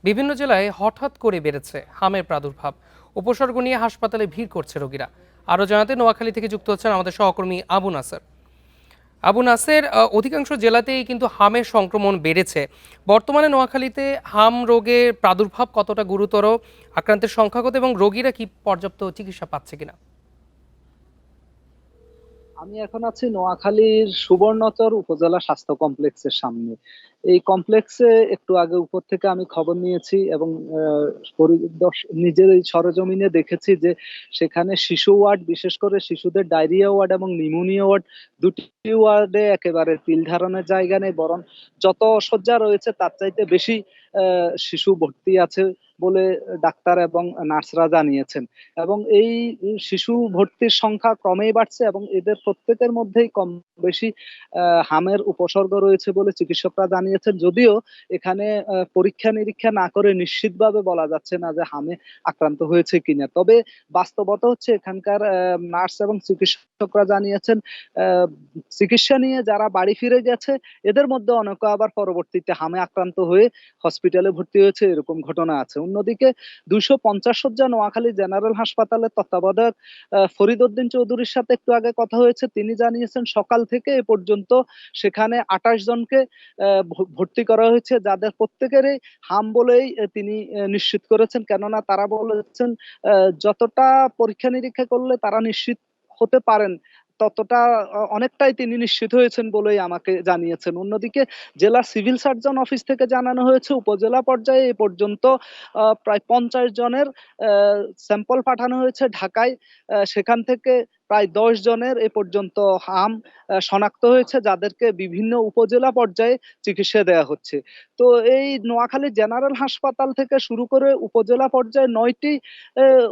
বিভিন্ন জেলায় হঠাৎ করে বেড়েছে হামের প্রাদুর্ভাব। উপসর্গ নিয়ে হাসপাতালে ভিড় করছে রোগীরা। আরও জানাতে নোয়াখালী থেকে যুক্ত হচ্ছেন আমাদের সহকর্মী আবু নাসের। অধিকাংশ জেলাতেই কিন্তু হামের সংক্রমণ বেড়েছে। বর্তমানে নোয়াখালীতে হাম রোগের প্রাদুর্ভাব কতটা গুরুতর, আক্রান্তের সংখ্যা কত এবং রোগীরা কি পর্যাপ্ত চিকিৎসা পাচ্ছে কিনা? আমি এখন আছি নোয়াখালীর সুবর্ণচর উপজেলা স্বাস্থ্য কমপ্লেক্সের সামনে। এই কমপ্লেক্সে একটু আগে উপর থেকে আমি খবর নিয়েছি এবং নিজের এই সরেজমিনে দেখেছি যে সেখানে শিশু ওয়ার্ড, বিশেষ করে শিশুদের ডায়রিয়া ওয়ার্ড এবং নিউমোনিয়া ওয়ার্ড, দুটি ওয়ার্ডে একেবারে তিল ধারণের জায়গা নেই, বরং যত শয্যা রয়েছে তার চাইতে বেশি শিশু ভর্তি আছে বলে ডাক্তার এবং নার্সরা জানিয়েছেন। এবং এই শিশু ভর্তির সংখ্যা ক্রমেই বাড়ছে এবং এদের প্রত্যেকের মধ্যেই কম বেশি হামের উপসর্গ রয়েছে বলে চিকিৎসকরা জানিয়েছেন। যদিও এখানে পরীক্ষা নিরীক্ষা না করে নিশ্চিতভাবে বলা যাচ্ছে না যে হামে আক্রান্ত হয়েছে কিনা। তবে বাস্তবতা হচ্ছে এখানকার নার্স এবং চিকিৎসকরা জানিয়েছেন চিকিৎসা নিয়ে যারা বাড়ি ফিরে গেছে এদের মধ্যে অনেকে আবার পরবর্তীতে হামে আক্রান্ত হয়ে হসপিটালে ভর্তি হয়েছে, এরকম ঘটনা আছে। অন্যদিকে 250 শয্যা নোয়াখালী জেনারেল হাসপাতালের তত্ত্বাবধায়ক ফরিদ উদ্দিন চৌধুরীর সাথে একটু আগে কথা হয়েছে। তিনি জানিয়েছেন সকাল থেকে এ পর্যন্ত সেখানে 28 জনকে ভর্তি করা হয়েছে, যাদের প্রত্যেকেরই হাম বলেই তিনি নিশ্চিত করেছেন। কেননা তারা বলেছেন যতটা পরীক্ষা নিরীক্ষা করলে তারা নিশ্চিত হতে পারেন ততটা অনেকটাই তিনি নিশ্চিত হয়েছেন বলেই আমাকে জানিয়েছেন। অন্যদিকে জেলা সিভিল সার্জন অফিস থেকে জানানো হয়েছে উপজেলা পর্যায়ে এ পর্যন্ত প্রায় 50 জনের স্যাম্পল পাঠানো হয়েছে ঢাকায়। সেখান থেকে প্রায় 10 জনের এ পর্যন্ত হাম শনাক্ত হয়েছে, যাদেরকে বিভিন্ন উপজেলা পর্যায়ে চিকিৎসা দেওয়া হচ্ছে। তো এই নোয়াখালী জেনারেল হাসপাতাল থেকে শুরু করে উপজেলা পর্যায়ে 9টি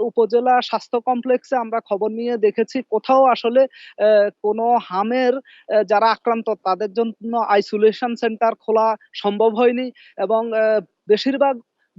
উপজেলা স্বাস্থ্য কমপ্লেক্সে আমরা খবর নিয়ে দেখেছি কোথাও আসলে কোনো হামের যারা আক্রান্ত তাদের জন্য আইসোলেশন সেন্টার খোলা সম্ভব হয়নি এবং বেশিরভাগ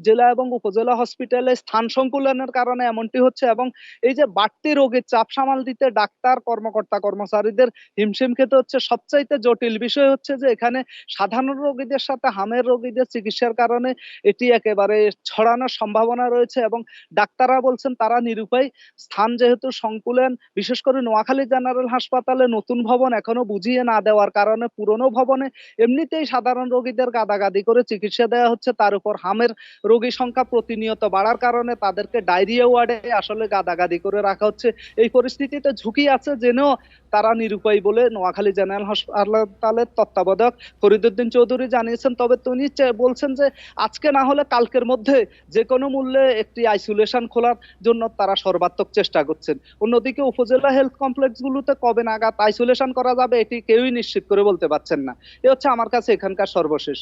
জেলা এবং উপজেলা হসপিটালে স্থান সংকুলনের কারণে এমনটি হচ্ছে। এবং এই যে বাড়তি রোগীর চাপ সামাল দিতে ডাক্তার কর্মকর্তা কর্মচারীদের হিমশিম খেতে হচ্ছে। সবচাইতে জটিল বিষয় হচ্ছে যে এখানে সাধারণ রোগীদের সাথে হামের রোগীদের চিকিৎসার কারণে এটি একেবারে ছড়ানোর সম্ভাবনা রয়েছে এবং ডাক্তাররা বলছেন তারা নিরুপায়। স্থান যেহেতু সংকুলন, বিশেষ করে নোয়াখালী জেনারেল হাসপাতালে নতুন ভবন এখনো বুঝিয়ে না দেওয়ার কারণে পুরনো ভবনে এমনিতেই সাধারণ রোগীদের গাদাগাদি করে চিকিৎসা দেওয়া হচ্ছে, তার উপর হামের রোগী সংখ্যা প্রতিনিয়ত বাড়ার কারণে তাদেরকে ডায়রিয়া ওয়ার্ডে আসলে গাদাগাদি করে রাখা হচ্ছে। এই পরিস্থিতিতে ঝুঁকি আছে জেনেও তারা নিরুপায় বলে নোয়াখালী জেনারেল হাসপাতালের তত্ত্বাবধায়ক ফরিদ উদ্দিন চৌধুরী জানিয়েছেন। তবে তিনি বলছেন যে আজকে না হলে কালকের মধ্যে যে কোনো মূল্যে একটি আইসোলেশন খোলার জন্য তারা সর্বাত্মক চেষ্টা করছেন। অন্যদিকে উপজেলা হেলথ কমপ্লেক্স গুলোতে কবে নাগাদ আইসোলেশন করা যাবে এটি কেউই নিশ্চিত করে বলতে পারছেন না। এ হচ্ছে আমার কাছে এখানকার সর্বশেষ।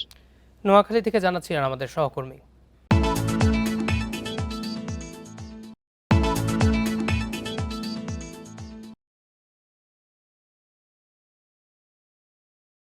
নোয়াখালী থেকে জানাচ্ছিলেন আমাদের সহকর্মী।